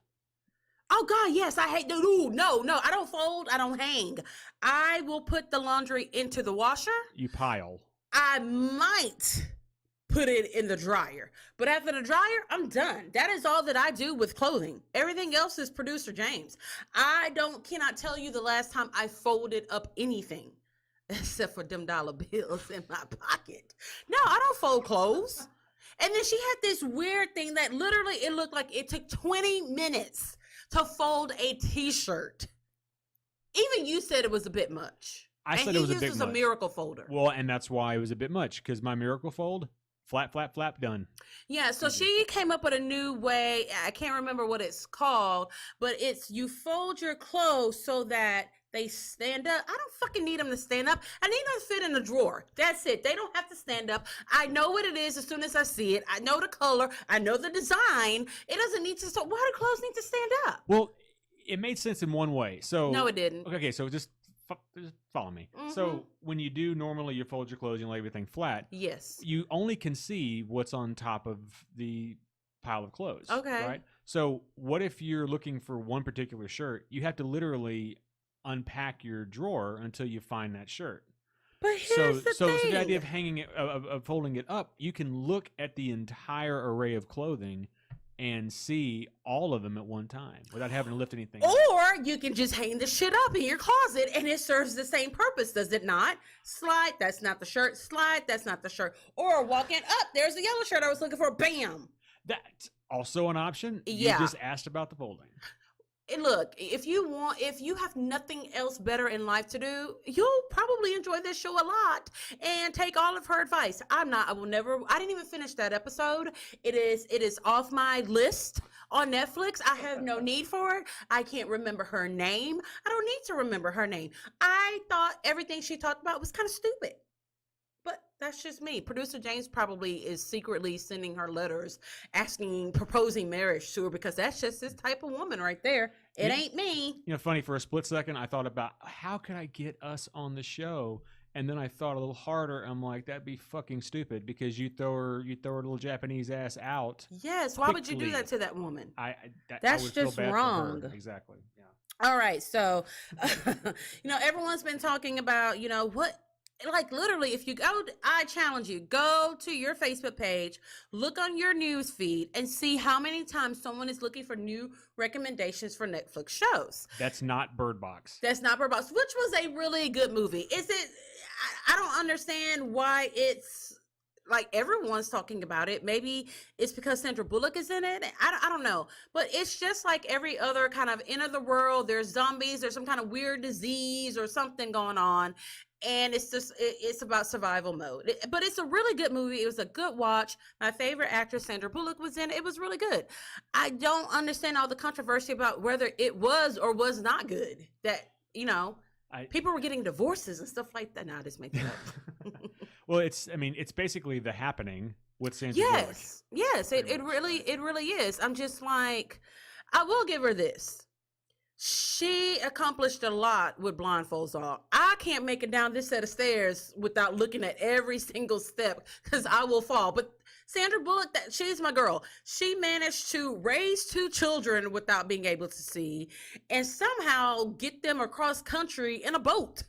Oh God, yes, I hate no, I don't fold, I don't hang. I will put the laundry into the washer. You pile. I might put it in the dryer, but after the dryer, I'm done. That is all that I do with clothing. Everything else is producer James. I cannot tell you the last time I folded up anything except for them dollar bills in my pocket. No, I don't fold clothes. And then she had this weird thing that literally it looked like it took 20 minutes to fold a t-shirt. Even you said it was a bit much. I said it was a bit much. And he uses a miracle folder. Well, and that's why it was a bit much, because my miracle fold, flap, done. Yeah, so she came up with a new way. I can't remember what it's called, but it's you fold your clothes so that they stand up. I don't fucking need them to stand up. I need them to fit in a drawer. That's it. They don't have to stand up. I know what it is as soon as I see it. I know the color. I know the design. It doesn't need to. So why do clothes need to stand up? Well, it made sense in one way. So no, it didn't. Okay, so just just follow me. Mhm. So when you do normally, you fold your clothes, you lay everything flat. Yes. You only can see what's on top of the pile of clothes. Okay. Right. So what if you're looking for one particular shirt? You have to literally unpack your drawer until you find that shirt. But here's the So thing. the idea of hanging it, of folding it up, you can look at the entire array of clothing and see all of them at one time without having to lift anything. Or you can just hang the shit up in your closet and it serves the same purpose, does it not? Slide, that's not the shirt. Slide, that's not the shirt. Or walking up, there's the yellow shirt I was looking for. Bam. That's also an option. Yeah. You just asked about the folding. And look, if you have nothing else better in life to do, you'll probably enjoy this show a lot and take all of her advice. I didn't even finish that episode. It is off my list on Netflix. I have no need for it. I can't remember her name. I don't need to remember her name. I thought everything she talked about was kind of stupid. But that's just me. Producer James probably is secretly sending her letters proposing marriage to her because that's just this type of woman right there. It ain't me. You know, funny, for a split second, I thought about how could I get us on the show? And then I thought a little harder. I'm like, that'd be fucking stupid because you throw her little Japanese ass out. Yes. Why would you do quickly. that to that woman? I That's would feel just bad for her. wrong. Exactly. Yeah. All right. So, everyone's been talking about, what, like literally, if you I challenge you, go to your Facebook page, look on your news feed and see how many times someone is looking for new recommendations for Netflix shows. That's not Bird Box. That's not Bird Box, which was a really good movie. Is it? I don't understand why it's like everyone's talking about it. Maybe it's because Sandra Bullock is in it. I don't know. But it's just like every other kind of end of the world. There's zombies. There's some kind of weird disease or something going on. And it's about survival mode. But it's a really good movie. It was a good watch. My favorite actress, Sandra Bullock, was in it. It was really good. I don't understand all the controversy about whether it was or was not good. That, people were getting divorces and stuff like that. Now I just make that up. Well, it's basically The Happening with Sandra Bullock. Yes, it really is. I'm just like, I will give her this. She accomplished a lot with blindfolds on. I can't make it down this set of stairs without looking at every single step because I will fall. But Sandra Bullock, she's my girl. She managed to raise 2 children without being able to see and somehow get them across country in a boat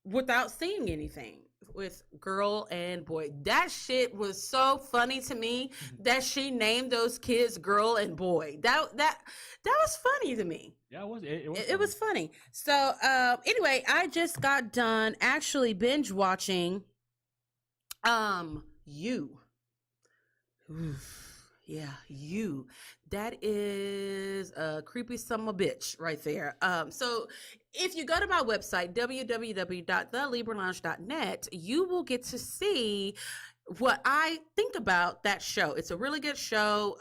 without seeing anything. With girl and boy, that shit was so funny to me that she named those kids girl and boy. That was funny to me. Yeah, It was funny. So anyway, I just got done actually binge watching You. Oof. Yeah, You. That is a creepy son of a bitch right there. So if you go to my website, www.thelibralounge.net, you will get to see what I think about that show. It's a really good show.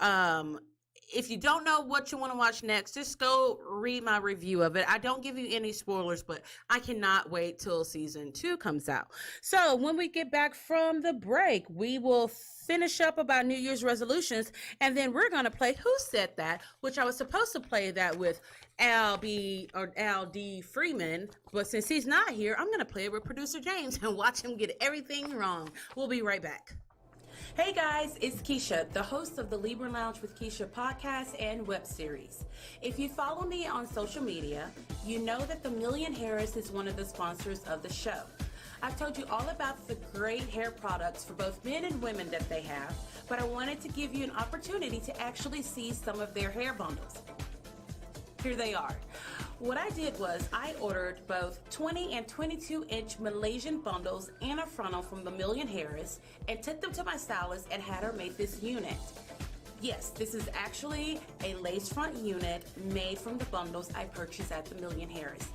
If you don't know what you want to watch next, just go read my review of it. I don't give you any spoilers, but I cannot wait till season 2 comes out. So when we get back from the break, we will finish up about New Year's resolutions, and then we're going to play Who Said That, which I was supposed to play that with Al D. Freeman, but since he's not here, I'm going to play it with producer James and watch him get everything wrong. We'll be right back. Hey guys, it's Keisha, the host of the Libra Lounge with Keisha podcast and web series. If you follow me on social media, you know that the Million Harris is one of the sponsors of the show. I've told you all about the great hair products for both men and women that they have, but I wanted to give you an opportunity to actually see some of their hair bundles. Here they are. What I did was I ordered both 20 and 22-inch Malaysian bundles and a frontal from the Million Harris and took them to my stylist and had her make this unit. Yes, this is actually a lace front unit made from the bundles I purchased at the Million Harris.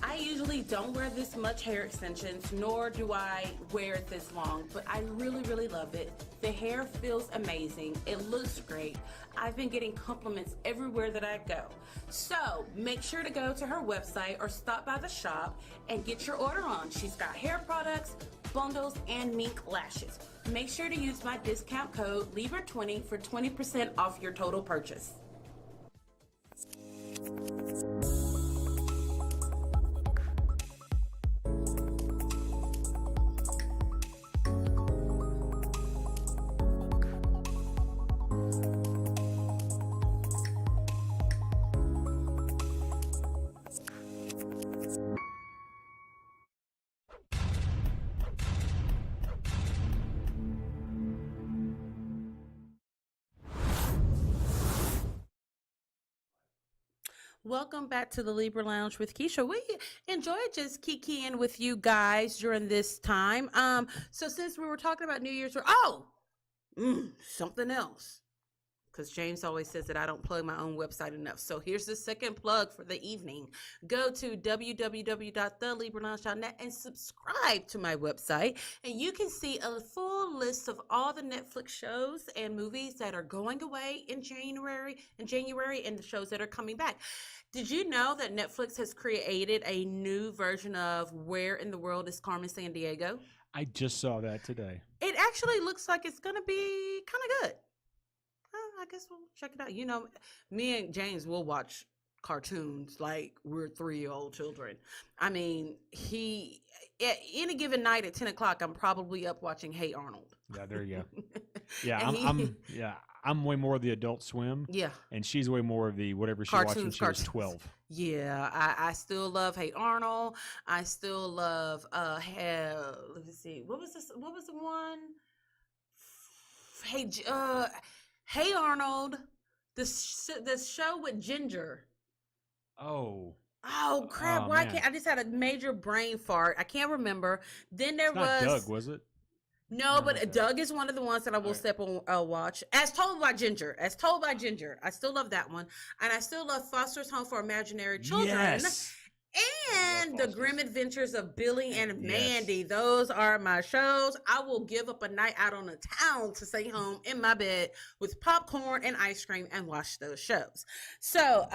I usually don't wear this much hair extensions, nor do I wear it this long, but I really, really love it. The hair feels amazing. It looks great. I've been getting compliments everywhere that I go. So make sure to go to her website or stop by the shop and get your order on. She's got hair products, bundles, and mink lashes. Make sure to use my discount code Libra20 for 20% off your total purchase. Welcome back to the Libra Lounge with Keisha. We enjoy just kikiing with you guys during this time. So since we were talking about New Year's, something else. Because James always says that I don't plug my own website enough. So here's the second plug for the evening. Go to www.thelibralounge.net and subscribe to my website. And you can see a full list of all the Netflix shows and movies that are going away in January and the shows that are coming back. Did you know that Netflix has created a new version of Where in the World is Carmen Sandiego? I just saw that today. It actually looks like it's going to be kind of good. I guess we'll check it out. You know, me and James will watch cartoons like we're 3-year-old children. I mean, at any given night at 10 o'clock, I'm probably up watching Hey Arnold. Yeah, there you go. Yeah, I'm way more of the Adult Swim. Yeah. And she's way more of the whatever she watched when she was 12. Yeah, I still love Hey Arnold. I still love let me see. What was the one? Hey Arnold, this show with Ginger. Oh crap! Oh, Why man. can't I just had a major brain fart? I can't remember. Then there It's was not Doug, was it? No, but okay. Doug is one of the ones that I will step on watch. As Told by Ginger. I still love that one, and I still love Foster's Home for Imaginary Children. Yes. And The Grim Adventures of Billy and Mandy. Those are my shows. I will give up a night out on the town to stay home in my bed with popcorn and ice cream and watch those shows. So,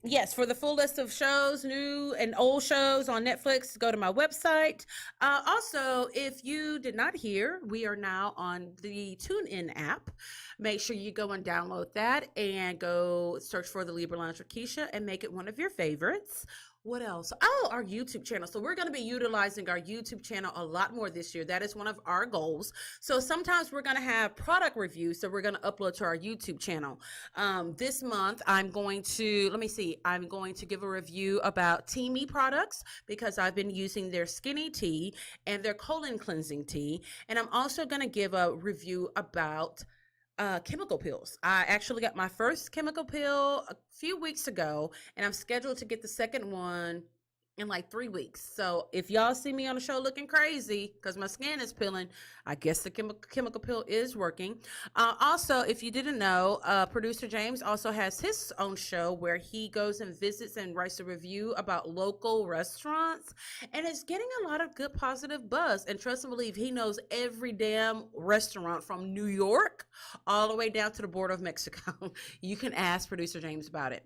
yes, for the full list of shows, new and old shows on Netflix, go to my website. Also, if you did not hear, we are now on the TuneIn app. Make sure you go and download that and go search for the Libra Lounge with Keisha and make it one of your favorites. What else? Oh, our YouTube channel. So we're going to be utilizing our YouTube channel a lot more this year. That is one of our goals. So sometimes we're going to have product reviews. So we're going to upload to our YouTube channel. This month, I'm going to give a review about Teamy products because I've been using their skinny tea and their colon cleansing tea. And I'm also going to give a review about chemical pills. I actually got my first chemical pill a few weeks ago, and I'm scheduled to get the second one in like 3 weeks. So if y'all see me on the show looking crazy because my skin is peeling, I guess the chemical pill is working. Also, if you didn't know, producer James also has his own show where he goes and visits and writes a review about local restaurants, and it's getting a lot of good positive buzz. And trust and believe, he knows every damn restaurant from New York all the way down to the border of Mexico. You can ask producer James about it.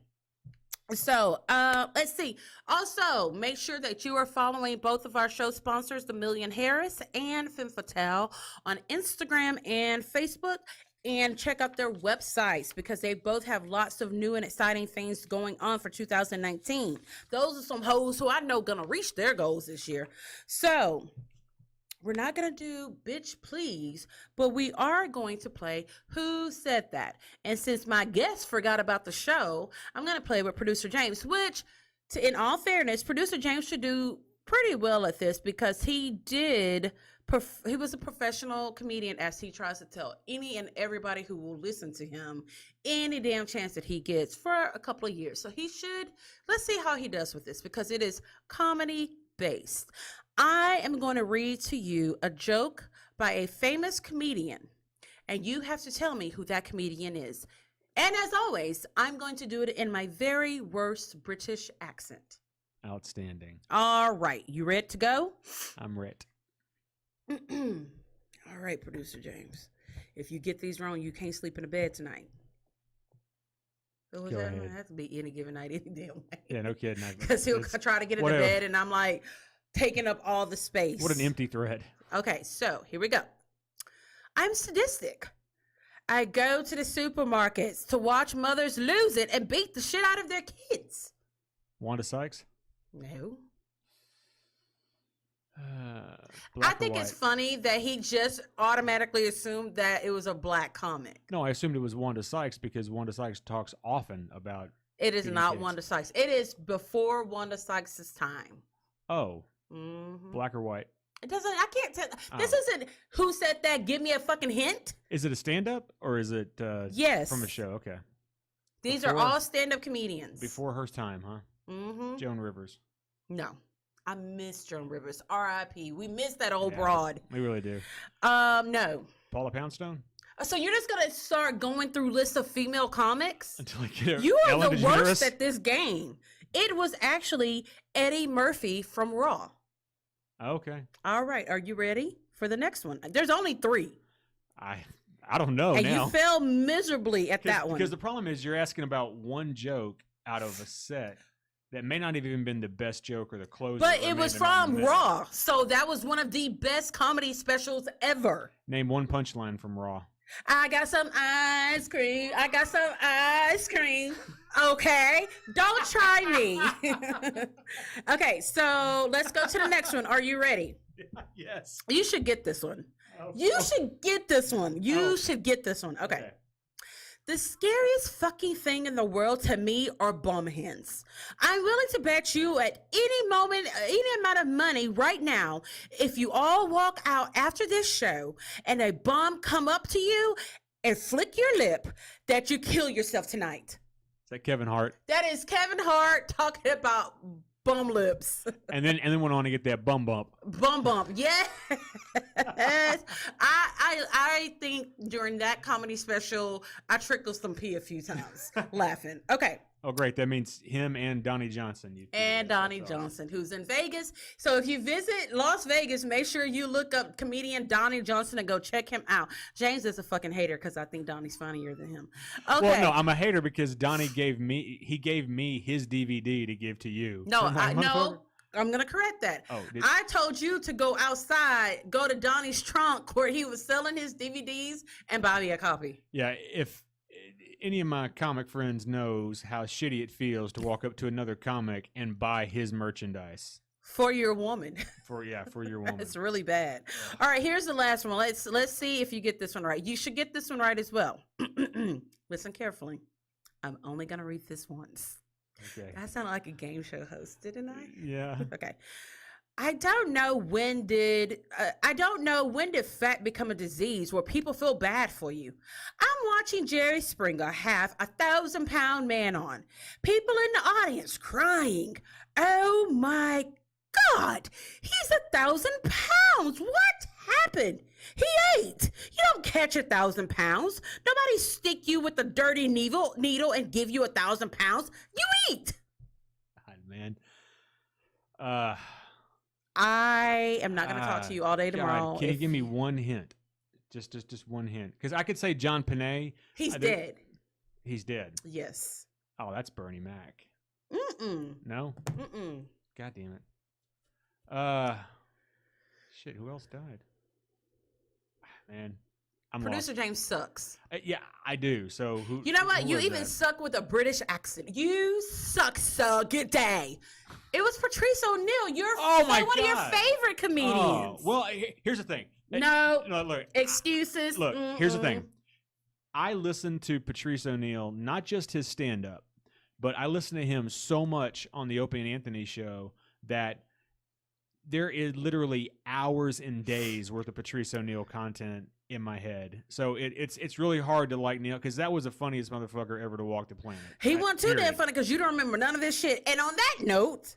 So, let's see. Also, make sure that you are following both of our show sponsors, The Million Harris and Femme Fatale, on Instagram and Facebook, and check out their websites because they both have lots of new and exciting things going on for 2019. Those are some hoes who I know gonna reach their goals this year. So, we're not going to do Bitch Please, but we are going to play Who Said That? And since my guest forgot about the show, I'm going to play with producer James, which, in all fairness, producer James should do pretty well at this because he was a professional comedian, as he tries to tell any and everybody who will listen to him any damn chance that he gets for a couple of years. So let's see how he does with this because it is comedy based. I am going to read to you a joke by a famous comedian, and you have to tell me who that comedian is. And as always, I'm going to do it in my very worst British accent. Outstanding. All right. You ready to go? I'm ready. All right, producer James. If you get these wrong, you can't sleep in a bed tonight. Go ahead. It has to be any given night, any damn way. Yeah, no kidding. Because he'll try to get into bed, and I'm like taking up all the space. What an empty thread. Okay, so here we go. I'm sadistic. I go to the supermarkets to watch mothers lose it and beat the shit out of their kids. Wanda Sykes? No. Black I think or it's white? funny that he just automatically assumed that it was a black comic. No, I assumed it was Wanda Sykes because Wanda Sykes talks often about. It is not kids. Wanda Sykes. It is before Wanda Sykes' time. Oh. Mm-hmm. Black or white? It doesn't. I can't tell. This isn't Who Said That. Give me a fucking hint. Is it a stand-up or is it Yes. from a show? Okay. These are all stand-up comedians. Before her time, huh? Mm-hmm. Joan Rivers. No. I miss Joan Rivers. R.I.P. We miss that old broad. We really do. No. Paula Poundstone? So you're just going to start going through lists of female comics? Until I get You are Ellen the DeGeneres? worst at this game. It was actually Eddie Murphy from Raw. Okay. All right. Are you ready for the next one? There's only 3. I don't know and now. You failed miserably at that one. Because the problem is you're asking about one joke out of a set that may not have even been the best joke or the closer. But it was from Raw. So that was one of the best comedy specials ever. Name one punchline from Raw. I got some ice cream. I got some ice cream. Okay. Don't try me. Okay. So let's go to the next one. Are you ready? Yes. You should get this one. You should get this one. You should get this one. Okay. The scariest fucking thing in the world to me are bum hens. I'm willing to bet you at any moment, any amount of money right now, if you all walk out after this show and a bum come up to you and flick your lip, that you kill yourself tonight. Is that Kevin Hart? That is Kevin Hart talking about bum lips. And then went on to get that bum bump. Bum bump, yes. I think during that comedy special, I trickled some pee a few times laughing. Okay. Oh, great. That means him and Donnie Johnson. And Donnie Johnson, who's in Vegas. So if you visit Las Vegas, make sure you look up comedian Donnie Johnson and go check him out. James is a fucking hater because I think Donnie's funnier than him. Okay. Well, no, I'm a hater because Donnie gave me his DVD to give to you. No, So I'm like, no. I'm going to correct that. Oh, I told you to go outside, go to Donnie's trunk where he was selling his DVDs and buy me a copy. Yeah, if any of my comic friends knows how shitty it feels to walk up to another comic and buy his merchandise. For your woman. For your woman. It's really bad. All right, here's the last one. Let's see if you get this one right. You should get this one right as well. Listen carefully. I'm only going to read this once. Okay. I sound like a game show host, didn't I? Yeah. Okay. I don't know when did fat become a disease where people feel bad for you. I'm watching Jerry Springer have 1,000-pound man on. People in the audience crying. Oh my God, he's 1,000 pounds. What happened? He ate. You don't catch 1,000 pounds. Nobody stick you with a dirty needle and give you 1,000 pounds. You eat. God, man. I am not going to talk to you all day tomorrow. God, can you give me one hint? Just one hint. Because I could say John Panay. He's dead. He's dead. Yes. Oh, that's Bernie Mac. Mm-mm. No? Mm-mm. God damn it. Shit, who else died? Man, I'm Producer lost. James sucks. Yeah, I do. So who? You know what? who You was even that? suck with a British accent. You suck so good day. It was Patrice O'Neal. You're one of your favorite comedians. Oh, well, here's the thing. No. Look. Excuses. Look, here's the thing. I listen to Patrice O'Neal, not just his stand-up, but I listen to him so much on the Opie and Anthony show that there is literally hours and days worth of Patrice O'Neal content in my head. So it's really hard to like Neil because that was the funniest motherfucker ever to walk the planet. He wasn't too damn funny because you don't remember none of this shit. And on that note,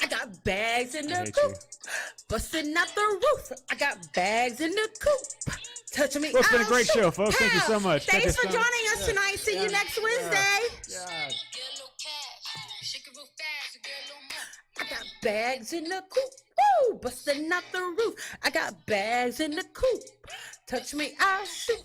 I got bags in the coop, busting out the roof. I got bags in the coop. Touching me. Well, it's been a great show, folks. Thank you so much. Thanks for joining us tonight. See you next Wednesday. God. I got bags in the coop. Woo! Busting out the roof. I got bags in the coop. Touch me, I'll shoot.